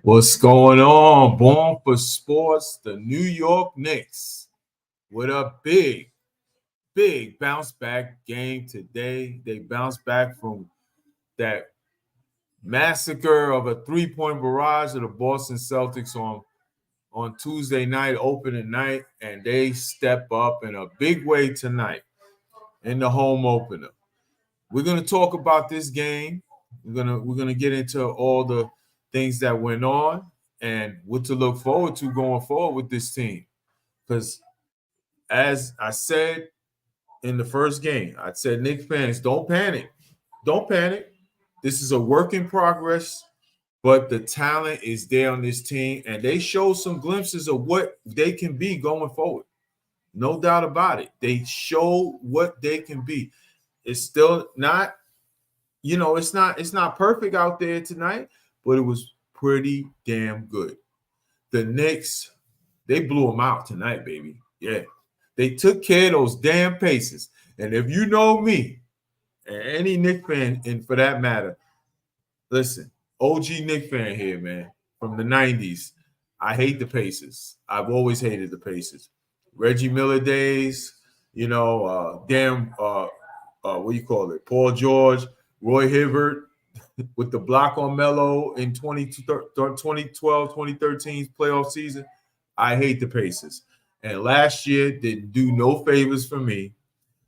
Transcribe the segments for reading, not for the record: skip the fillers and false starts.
What's going on? Born for Sports, the New York Knicks with a big bounce back game today. They bounced back from that massacre of a three-point barrage of the Boston Celtics on Tuesday night, opening night, and they step up in a big way tonight in the home opener. We're gonna talk about this game. We're gonna get into all the things that went on and what to look forward to going forward with this team. Because as I said in the first game, I said, Knicks fans, don't panic. Don't panic. This is a work in progress, but the talent is there on this team, and they show some glimpses of what they can be going forward. No doubt about it. They show what they can be. It's still not, it's not perfect out there tonight, but it was pretty damn good. The Knicks, they blew them out tonight, baby. Yeah. They took care of those damn Pacers. And if you know me, and any Knicks fan, and for that matter, listen, OG Knicks fan here, man, from the 90s, I hate the Pacers. I've always hated the Pacers. Reggie Miller days, what do you call it? Paul George, Roy Hibbert with the block on Melo in 2012, 2013's playoff season. I hate the Pacers. And last year didn't do no favors for me.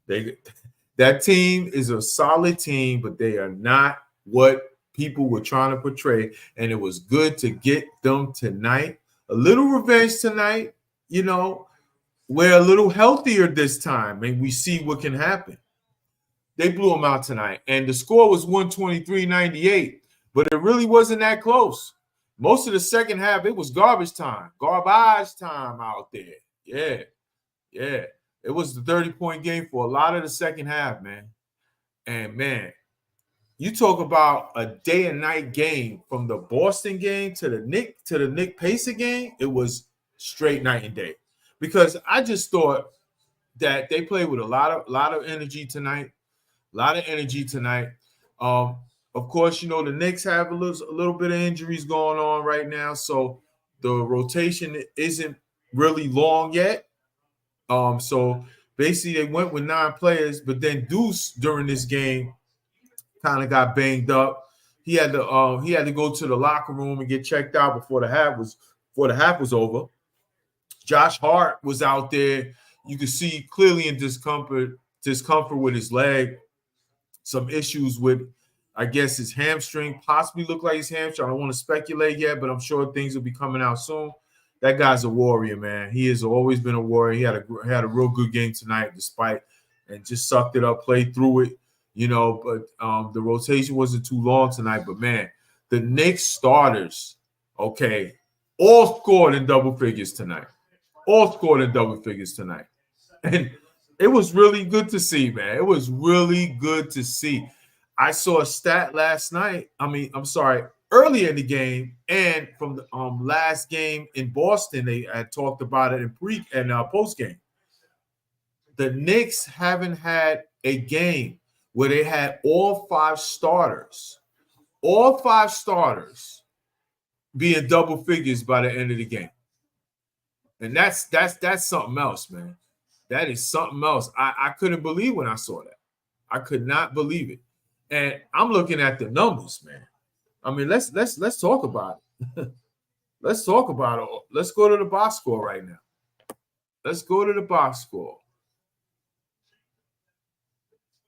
That team is a solid team, but they are not what people were trying to portray. And it was good to get them tonight. A little revenge tonight, we're a little healthier this time, and we see what can happen. They blew them out tonight, and the score was 123-98, but it really wasn't that close. Most of the second half, it was garbage time out there. Yeah. It was the 30-point game for a lot of the second half, man. And, man, you talk about a day and night game from the Boston game to the Nick Pacer game, it was straight night and day. Because I just thought that they played with a lot of energy tonight. Of course, the Knicks have a little bit of injuries going on right now, so the rotation isn't really long yet. So basically they went with 9 players, but then Deuce during this game kind of got banged up. He had to go to the locker room and get checked out before the half was over. Josh Hart was out there. You could see clearly in discomfort with his leg. Some issues with, I guess, his hamstring, possibly look like his hamstring. I don't want to speculate yet, but I'm sure things will be coming out soon. That guy's a warrior, man. He has always been a warrior. He had a real good game tonight, and just sucked it up, played through it, But the rotation wasn't too long tonight. But man, the Knicks starters, okay, all scored in double figures tonight. And it was really good to see, man. It was really good to see. I saw a stat earlier in the game, and from the last game in Boston, they had talked about it in post game. The Knicks haven't had a game where they had all 5 starters be in double figures by the end of the game. And that's something else, man. That is something else. I couldn't believe when I saw that. I could not believe it. And I'm looking at the numbers, man. I mean, let's talk about it. Let's talk about it. Let's go to the box score right now.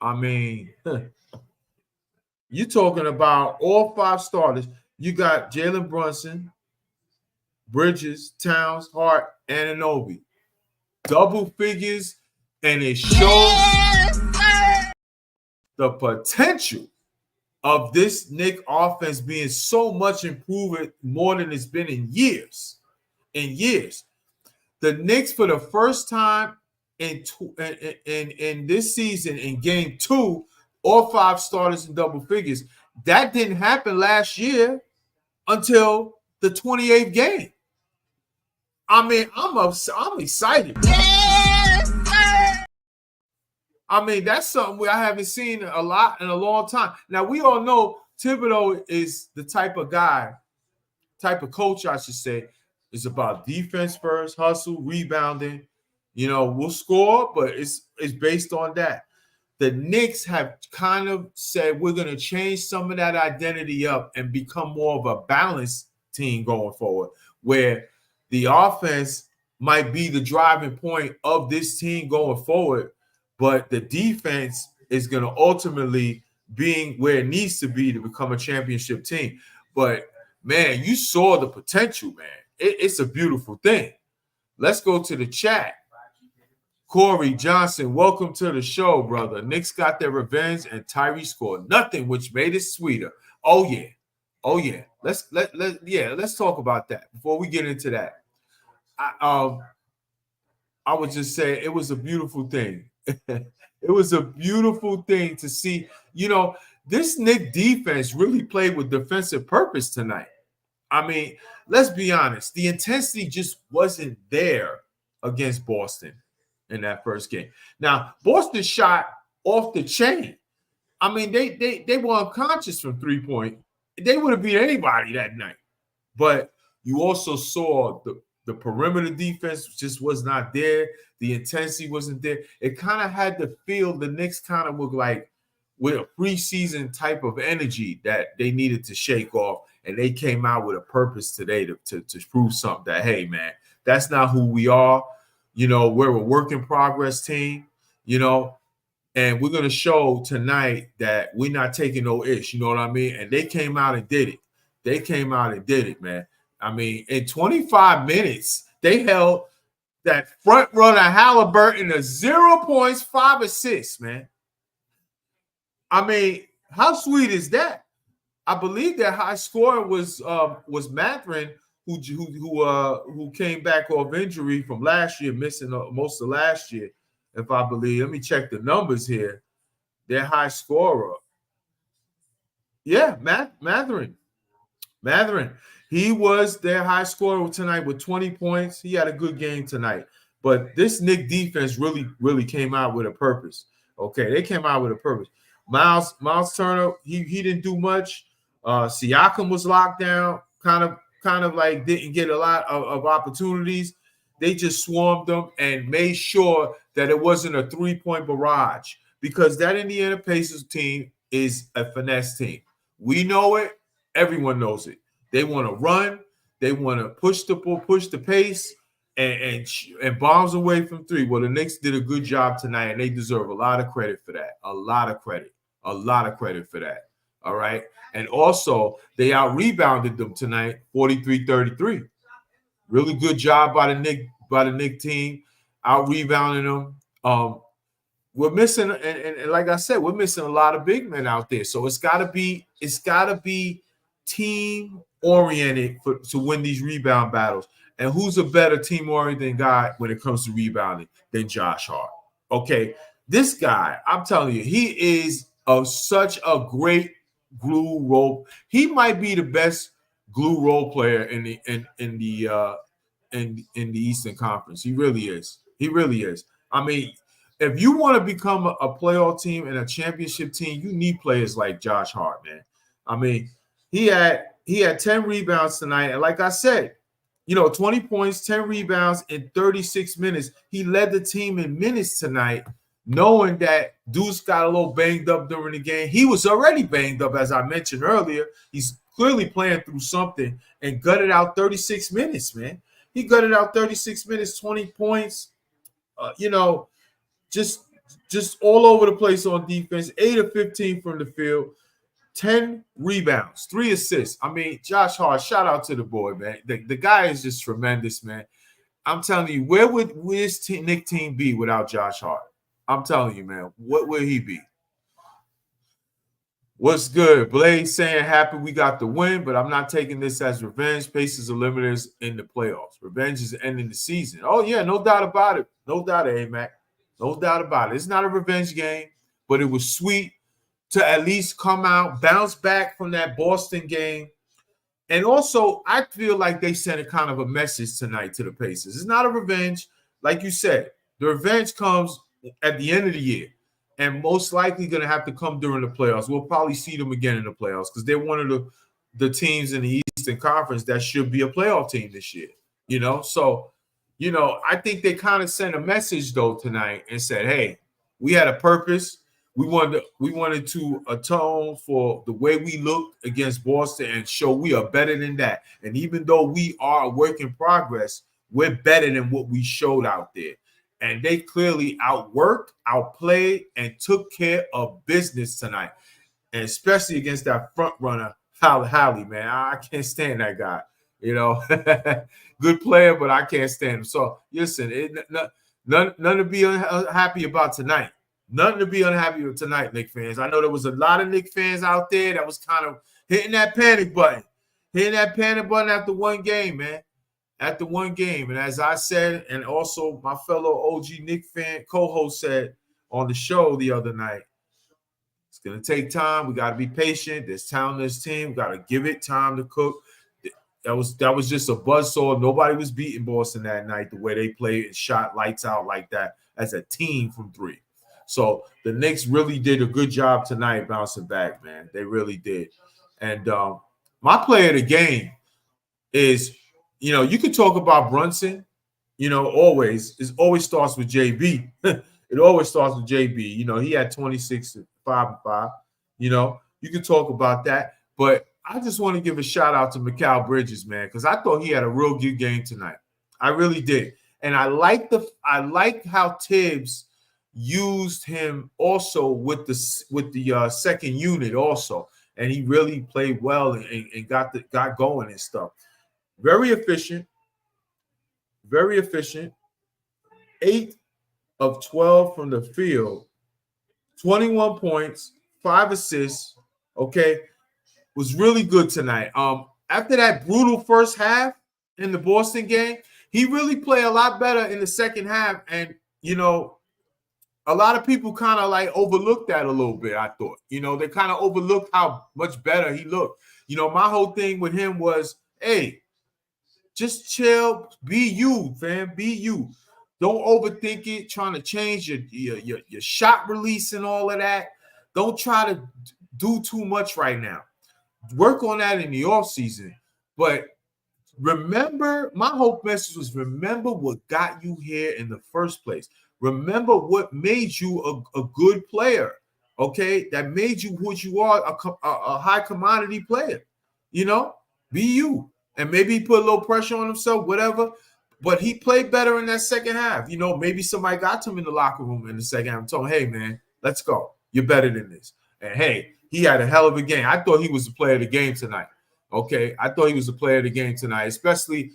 I mean, you're talking about all 5 starters. You got Jalen Brunson, Bridges, Towns, Hart, Anunoby. Double figures, and it shows the potential of this Knicks offense being so much improved, more than it's been in years. The Knicks, for the first time in this season, in game 2, all 5 starters in double figures. That didn't happen last year until the 28th game. I mean, I'm excited. I mean, that's something I haven't seen a lot in a long time. Now, we all know Thibodeau is the type of guy type of coach, I should say, is about defense first, hustle, rebounding. We'll score, but it's based on that. The Knicks have kind of said we're going to change some of that identity up and become more of a balanced team going forward, where the offense might be the driving point of this team going forward, but the defense is going to ultimately being where it needs to be to become a championship team. But, man, you saw the potential, man. It's a beautiful thing. Let's go to the chat. Corey Johnson, welcome to the show, brother. Knicks got their revenge, and Tyree scored nothing, which made it sweeter. Oh yeah. Let's talk about that before we get into that. I would just say it was a beautiful thing. It was a beautiful thing to see. This Knicks defense really played with defensive purpose tonight. I mean, let's be honest. The intensity just wasn't there against Boston in that first game. Now, Boston shot off the chain. I mean, they were unconscious from 3-point. They would have beat anybody that night. But you also saw the perimeter defense just was not there. The intensity wasn't there. It kind of had the feel the Knicks kind of looked like with a preseason type of energy that they needed to shake off. And they came out with a purpose today to prove something that, hey, man, that's not who we are. We're a work in progress team, and we're going to show tonight that we're not taking no ish. You know what I mean? And they came out and did it. Man. I mean, in 25 minutes, they held that front runner Halliburton to 0 points, 5 assists, man. I mean, how sweet is that? I believe that high scorer was Mathurin, who came back off injury from last year, missing most of last year, if I believe. Let me check the numbers here. Their high scorer. Yeah, Mathurin. He was their high scorer tonight with 20 points. He had a good game tonight. But this Knicks defense really, really came out with a purpose. Okay, they came out with a purpose. Miles Turner, he didn't do much. Siakam was locked down, kind of like didn't get a lot of opportunities. They just swarmed them and made sure that it wasn't a 3-point barrage, because that Indiana Pacers team is a finesse team. We know it. Everyone knows it. They want to run. They want to push the pace and bombs away from three. Well, the Knicks did a good job tonight, and they deserve a lot of credit for that. A lot of credit for that. All right. And also, they out-rebounded them tonight, 43-33. Really good job by the Knicks team, out-rebounding them. We're missing, and like I said, we're missing a lot of big men out there. So it's gotta be team-oriented to win these rebound battles. And who's a better team-oriented guy when it comes to rebounding than Josh Hart? Okay, this guy, I'm telling you, he is such a great glue role. He might be the best glue role player in the Eastern Conference. He really is. I mean, if you want to become a playoff team and a championship team, you need players like Josh Hart, man. I mean, he had 10 rebounds tonight, and like I said, 20 points, 10 rebounds in 36 minutes. He led the team in minutes tonight, knowing that Deuce got a little banged up during the game. He was already banged up, as I mentioned earlier. He's clearly playing through something, and gutted out 36 minutes, man. He gutted out 36 minutes, 20 points, just all over the place on defense, 8 of 15 from the field, 10 rebounds, 3 assists. I mean, Josh Hart, shout out to the boy, man. The guy is just tremendous, man. I'm telling you, where would this Knicks team be without Josh Hart? I'm telling you, man, what would he be? What's good? Blaze saying happy we got the win, but I'm not taking this as revenge. Pacers eliminators in the playoffs. Revenge is ending the season. Oh, yeah, no doubt about it. No doubt, A-Mac. No doubt about it. It's not a revenge game, but it was sweet to at least come out, bounce back from that Boston game. And also, I feel like they sent a kind of a message tonight to the Pacers. It's not a revenge. Like you said, the revenge comes at the end of the year, and most likely going to have to come during the playoffs. We'll probably see them again in the playoffs because they're one of the teams in the Eastern Conference that should be a playoff team this year. So I think they kind of sent a message though tonight and said, hey, we had a purpose. We wanted to atone for the way we looked against Boston and show we are better than that. And even though we are a work in progress, we're better than what we showed out there. And they clearly outworked, outplayed, and took care of business tonight. And especially against that front runner, Howley, man. I can't stand that guy. Good player, but I can't stand him. So listen, none to be unhappy about tonight. Nothing to be unhappy with tonight, Knicks fans. I know there was a lot of Knicks fans out there that was kind of hitting that panic button after one game, man. After one game. And as I said, and also my fellow OG Knicks fan co-host said on the show the other night, it's going to take time. We got to be patient. There's talent in this team. We got to give it time to cook. That was just a buzzsaw. Nobody was beating Boston that night the way they played and shot lights out like that as a team from three. So the Knicks really did a good job tonight bouncing back, man. They really did. And my player of the game is, you can talk about Brunson, always. It always starts with JB. It always starts with JB. He had 26 and 5. You can talk about that. But I just want to give a shout out to Mikal Bridges, man, because I thought he had a real good game tonight. I really did. And I like how Tibbs used him also with the second unit also. And he really played well and got going and stuff. Very efficient. 8 of 12 from the field, 21 points, 5 assists. Okay, was really good tonight. After that brutal first half in the Boston game, he really played a lot better in the second half. And a lot of people kind of like overlooked that a little bit. I thought, they kind of overlooked how much better he looked. My whole thing with him was, hey, just chill, be you, fam, be you. Don't overthink it, trying to change your shot release and all of that. Don't try to do too much right now. Work on that in the offseason. But remember, my whole message was remember what got you here in the first place. Remember what made you a good player, okay? That made you what you are, a high commodity player. Be you. And maybe he put a little pressure on himself, whatever. But he played better in that second half. Maybe somebody got to him in the locker room in the second half and told him, hey, man, let's go. You're better than this. And, hey, he had a hell of a game. I thought he was the player of the game tonight, okay? I thought he was the player of the game tonight, especially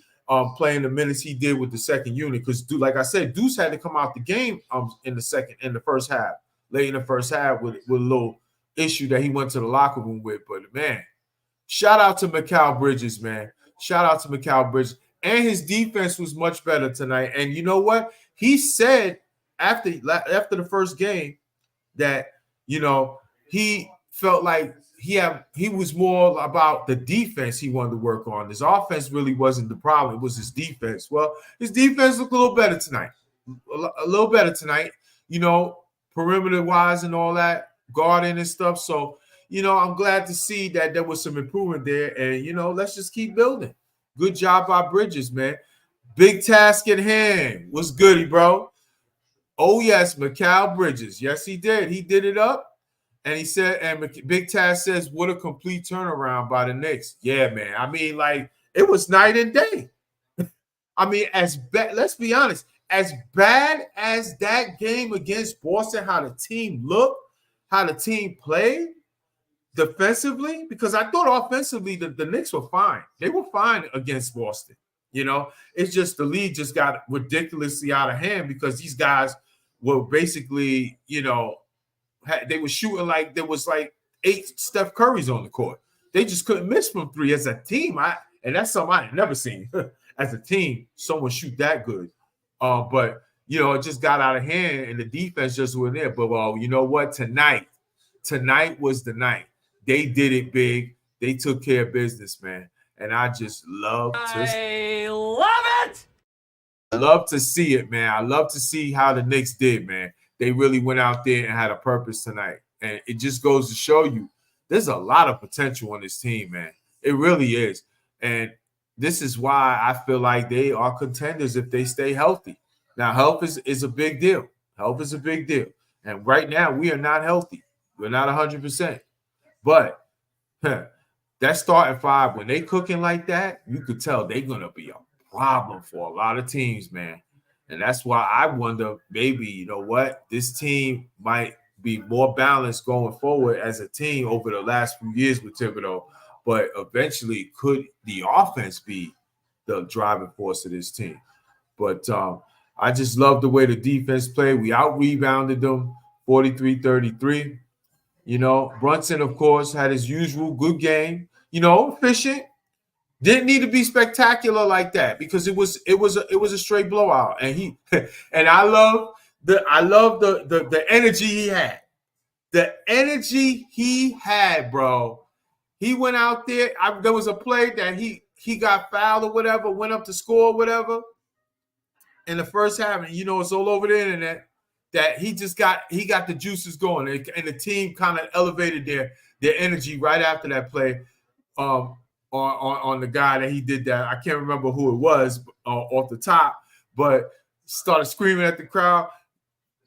playing the minutes he did with the second unit because, like I said, Deuce had to come out the game in the first half, late in the first half with a little issue that he went to the locker room with. But, man, shout out to Mikal Bridges, man. Shout out to Mikal Bridges. And his defense was much better tonight. And you know what? He said after the first game that, he felt like he was more about the defense he wanted to work on. His offense really wasn't the problem. It was his defense. Well, his defense looked a little better tonight. A little better tonight, perimeter-wise and all that, guarding and stuff. So, I'm glad to see that there was some improvement there. And, let's just keep building. Good job by Bridges, man. Big task at hand. What's goody, bro? Oh, yes, Mikal Bridges. Yes, he did. He did it up. And he said, and Big Taz says, what a complete turnaround by the Knicks. Yeah, man. I mean, like, it was night and day. I mean, let's be honest, as bad as that game against Boston, how the team looked, how the team played, defensively, because I thought offensively the Knicks were fine. They were fine against Boston. It's just the league just got ridiculously out of hand because these guys were basically, they were shooting like there was like 8 Steph Currys on the court. They just couldn't miss from 3 as a team. And that's something I had never seen as a team, someone shoot that good. But, it just got out of hand and the defense just went there. But, well, you know what? Tonight was the night. They did it big. They took care of business, man. And I just love it. I love to see it, man. I love to see how the Knicks did, man. They really went out there and had a purpose tonight. And it just goes to show you there's a lot of potential on this team, man. It really is. And this is why I feel like they are contenders if they stay healthy. Now, health is a big deal. Health is a big deal. And right now, we are not healthy. We're not 100%. But that starting five, when they cooking like that, you could tell they're going to be a problem for a lot of teams, man. And that's why I wonder, maybe, you know what, this team might be more balanced going forward as a team over the last few years with Thibodeau. But eventually, could the offense be the driving force of this team? But I just love the way the defense played. We out-rebounded them 43-33. You know, Brunson, of course, had his usual good game. You know, efficient. Didn't need to be spectacular like that because it was a straight blowout. And he and I love the energy he had. The energy he had, bro. He went out there. There was a play that he got fouled or whatever, went up to score or whatever in the first half, and you know it's all over the internet that he got the juices going, and the team kind of elevated their energy right after that play on the guy that he did that. I can't remember who it was off the top, but started screaming at the crowd.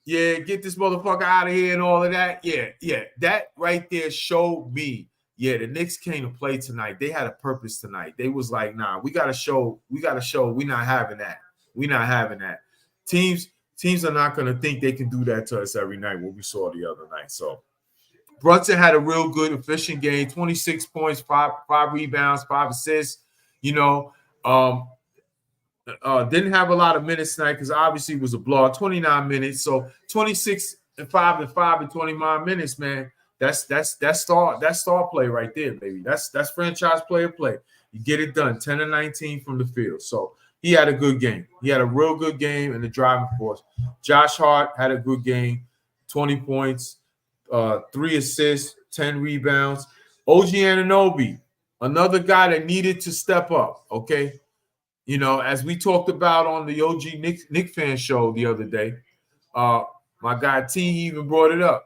Yeah, get this motherfucker out of here and all of that. Yeah. That right there showed me, yeah, the Knicks came to play tonight. They had a purpose tonight. They was like, nah, we got to show we're not having that. We're not having that. Teams are not going to think they can do that to us every night, what we saw the other night. So Brunson had a real good, efficient game, 26 points, five rebounds, 5 assists. You know, didn't have a lot of minutes tonight because obviously it was a blowout, 29 minutes. So 26 and 5 and 29 minutes, man. That's star play right there, baby. That's franchise player play. You get it done, 10 and 19 from the field. So he had a good game. He had a real good game in the driving force. Josh Hart had a good game, 20 points, 3 assists, 10 rebounds. OG Anunoby, another guy that needed to step up, okay? You know, as we talked about on the OG Nick fan show the other day, my guy T even brought it up.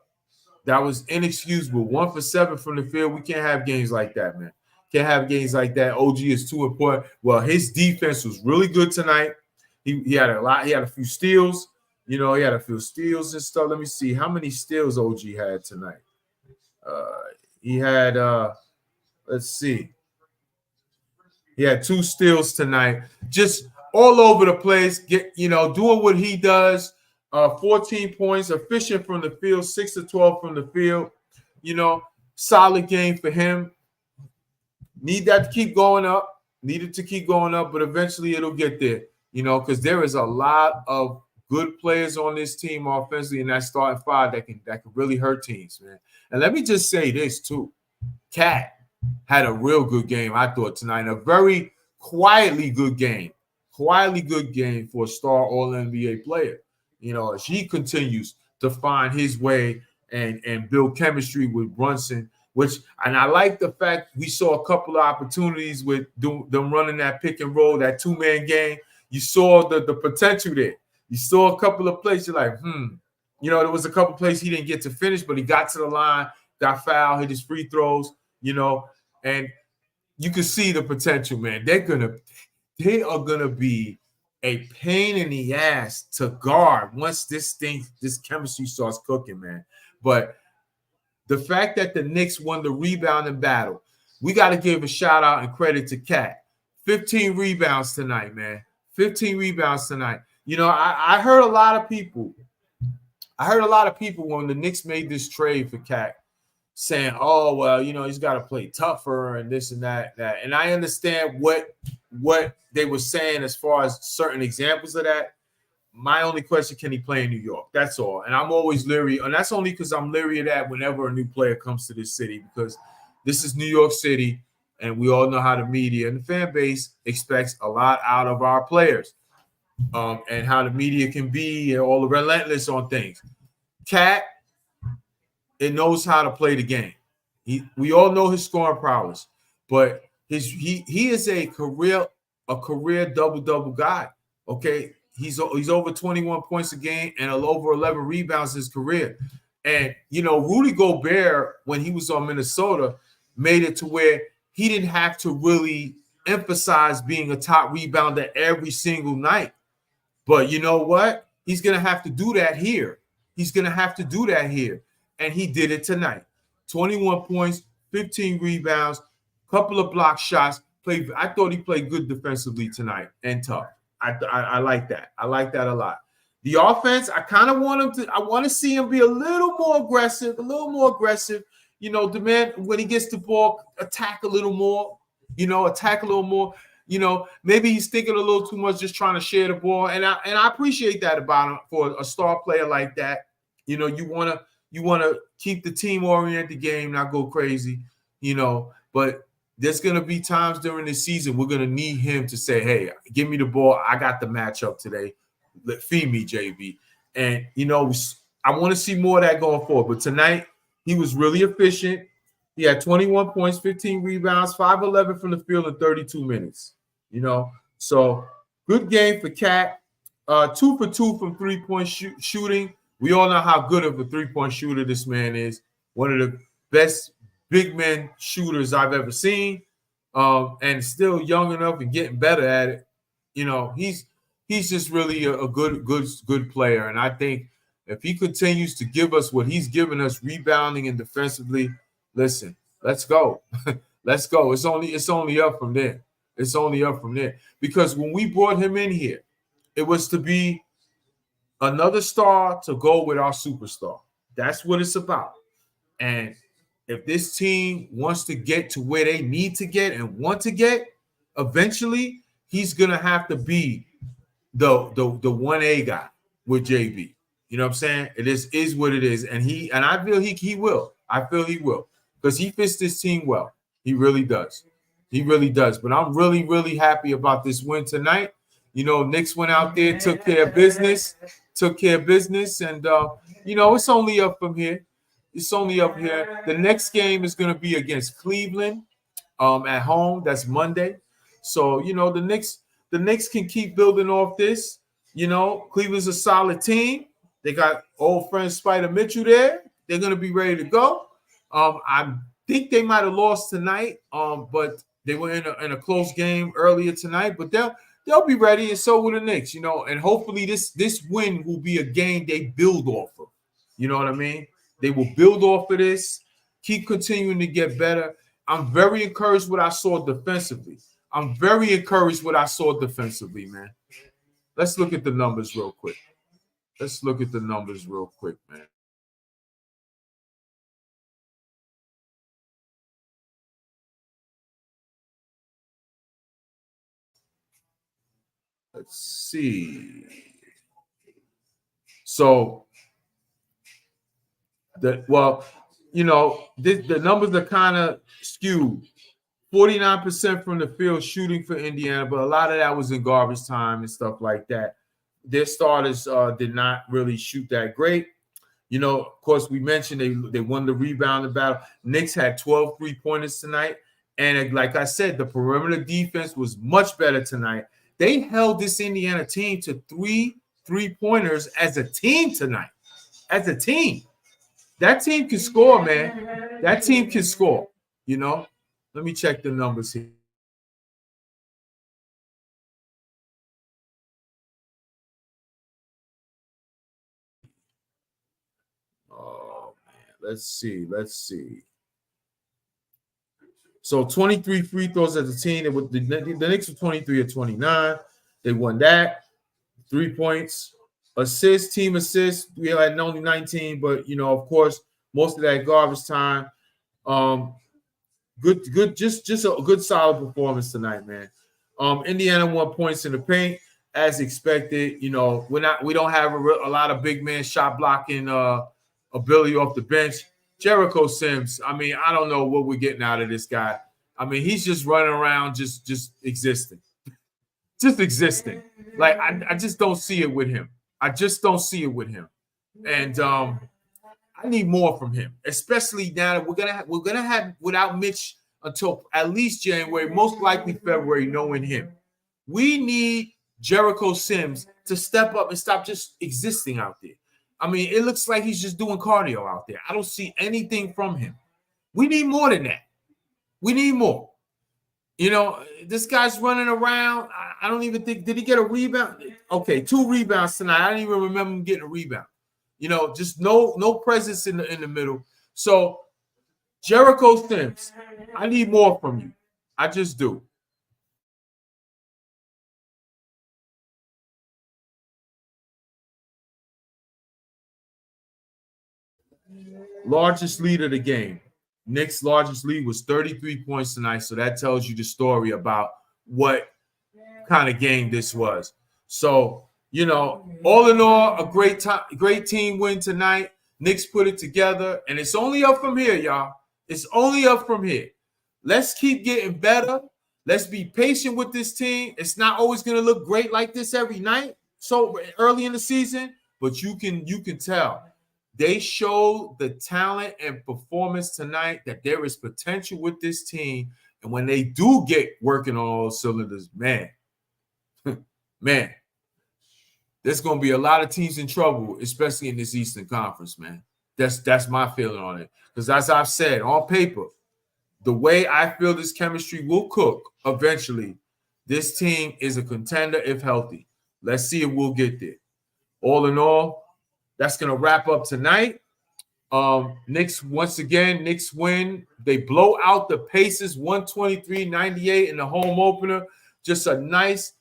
That was inexcusable. 1 for 7 from the field. We can't have games like that, man. Can't have games like that. OG is too important. Well, his defense was really good tonight. He had a lot. He had a few steals. You know, he had a few steals and stuff. Let me see how many steals OG had tonight. He had, let's see. He had 2 steals tonight. Just all over the place. Doing what he does. 14 points, efficient from the field, 6 to 12 from the field. You know, solid game for him. Needed to keep going up, but eventually it'll get there, you know, because there is a lot of good players on this team offensively in that starting five that can really hurt teams, man. And let me just say this too. Cat had a real good game, I thought, tonight. A very quietly good game for a star All-NBA player. You know, as he continues to find his way and build chemistry with Brunson, and I like the fact we saw a couple of opportunities with them running that pick and roll, that 2-man game. You saw the potential there. You saw a couple of plays. You're like, You know, there was a couple of plays he didn't get to finish, but he got to the line, got fouled, hit his free throws, you know, and you can see the potential, man. They are gonna be a pain in the ass to guard once this chemistry starts cooking, man. But the fact that the Knicks won the rebounding battle, we got to give a shout out and credit to Cat. 15 rebounds tonight, man. 15 rebounds tonight. You know, I heard a lot of people. When the Knicks made this trade for Cat saying, "Oh, well, you know, he's got to play tougher and this and that." And I understand what they were saying as far as certain examples of that. My only question, can he play in New York? That's all. And I'm always leery. And that's only because I'm leery of that whenever a new player comes to this city, because this is New York City, and we all know how the media and the fan base expects a lot out of our players, and how the media can be and all the relentless on things. Cat, it knows how to play the game. We all know his scoring prowess, but he is a career double guy. Okay. He's over 21 points a game and over 11 rebounds his career. And, you know, Rudy Gobert, when he was on Minnesota, made it to where he didn't have to really emphasize being a top rebounder every single night. But you know what? He's going to have to do that here. He's going to have to do that here. And he did it tonight. 21 points, 15 rebounds, couple of block shots. I thought he played good defensively tonight and tough. I like that. I like that a lot. The offense, I kind of want him to, I want to see him be a little more aggressive, You know, demand when he gets the ball, attack a little more, You know, maybe he's thinking a little too much, just trying to share the ball. And I appreciate that about him for a star player like that. You know, you wanna keep the team oriented game, not go crazy, but there's gonna be times during the season we're gonna need him to say, hey, give me the ball. I got the matchup today. Feed me, JB. And I want to see more of that going forward. But tonight, he was really efficient. He had 21 points, 15 rebounds, 5-11 from the field in 32 minutes. So good game for Cat. 2 for 2 from three-point shooting. We all know how good of a three-point shooter this man is. One of the best big men shooters I've ever seen, and still young enough and getting better at it. He's just really a good player, and I think if he continues to give us what he's given us, rebounding and defensively, listen, let's go. Let's go. It's only up from there. It's only up from there. Because when we brought him in here, it was to be another star to go with our superstar. That's what it's about. And if this team wants to get to where they need to get and want to get, eventually he's gonna have to be the 1A guy with JB. You know what I'm saying? It is what it is. And I feel he will. I feel he will. Because he fits this team well. He really does. He really does. But I'm really, really happy about this win tonight. Knicks went out there, took care of business, and it's only up from here. It's only up here. The next game is going to be against Cleveland at home. That's Monday. So, the Knicks can keep building off this. Cleveland's a solid team. They got old friend Spider Mitchell there. They're going to be ready to go. I think they might have lost tonight, but they were in a close game earlier tonight. But they'll be ready, and so will the Knicks. And hopefully this win will be a game they build off of. You know what I mean? They will build off of this, keep continuing to get better. I'm very encouraged what I saw defensively. Man. Let's look at the numbers real quick. Man. Let's see. So, the numbers are kind of skewed. 49% from the field shooting for Indiana, but a lot of that was in garbage time and stuff like that. Their starters did not really shoot that great. Of course, we mentioned they won the rebounding battle. Knicks had 12 three-pointers tonight. And like I said, the perimeter defense was much better tonight. They held this Indiana team to 3 three-pointers as a team tonight. As a team. That team can score, man. That team can score, Let me check the numbers here. Oh, man. Let's see. So 23 free throws as a team. The Knicks were 23 or 29. They won that. 3 points. Assists, team assists. We had only 19, but, of course, most of that garbage time. Good, just a good solid performance tonight, man. Indiana won points in the paint as expected. We don't have a lot of big man shot blocking ability off the bench. Jericho Sims, I don't know what we're getting out of this guy. He's just running around, just existing. Just existing. Like I just don't see it with him. And I need more from him, especially now that we're gonna have without Mitch until at least January, most likely February, knowing him. We need Jericho Sims to step up and stop just existing out there. It looks like he's just doing cardio out there. I don't see anything from him. We need more than that. We need more. You know, this guy's running around. I don't even think, did he get a rebound? Okay, 2 rebounds tonight. I don't even remember him getting a rebound. You know, just no presence in the middle. So Jericho Sims, I need more from you. I just do. Largest lead of the game. Knicks' largest lead was 33 points tonight. So that tells you the story about what kind of game this was. So, you know, all in all, a great team win tonight. Knicks put it together, and it's only up from here, y'all. It's only up from here. Let's keep getting better. Let's be patient with this team. It's not always going to look great like this every night. So early in the season, but you can tell they showed the talent and performance tonight that there is potential with this team. And when they do get working on all cylinders, man, there's going to be a lot of teams in trouble, especially in this Eastern Conference, man. That's my feeling on it. Because as I've said, on paper, the way I feel this chemistry will cook eventually, this team is a contender if healthy. Let's see if we'll get there. All in all, that's going to wrap up tonight. Knicks, once again, Knicks win. They blow out the Pacers 123-98 in the home opener. Just a nice,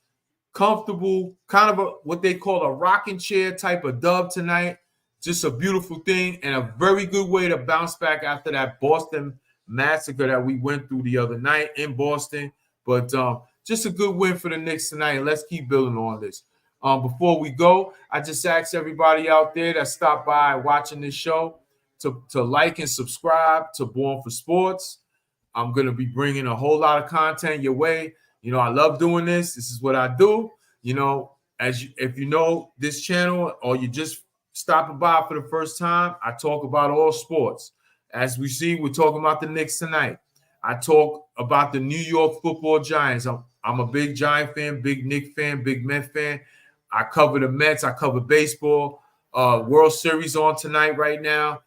comfortable, kind of what they call a rocking chair type of dub tonight. Just a beautiful thing and a very good way to bounce back after that Boston massacre that we went through the other night in Boston. But just a good win for the Knicks tonight. And let's keep building on this. Before we go, I just ask everybody out there that stopped by watching this show to like and subscribe to Born for Sports. I'm going to be bringing a whole lot of content your way. You know, I love doing this. This is what I do. You know, if you know this channel or you just stopping by for the first time, I talk about all sports. As we see, we're talking about the Knicks tonight. I talk about the New York Football Giants. I'm a big Giant fan, big Knicks fan, big Met fan. I cover the Mets. I cover baseball. World Series on tonight right now.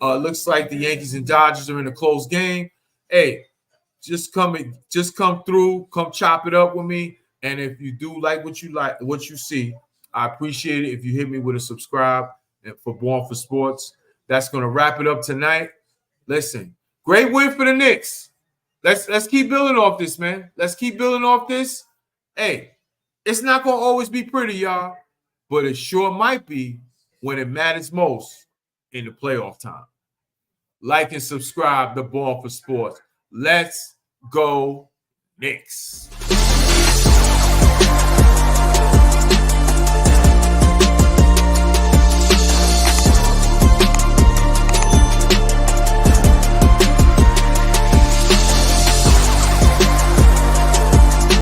Looks like the Yankees and Dodgers are in a close game. Hey, just come through, come chop it up with me. And if you do like what you see, I appreciate it if you hit me with a subscribe and for Born for Sports. That's going to wrap it up tonight. Listen, great win for the Knicks. Let's keep building off this, man. Let's keep building off this. Hey, it's not going to always be pretty, y'all, but it sure might be when it matters most in the playoff time. Like and subscribe to Born for Sports. Let's go Knicks.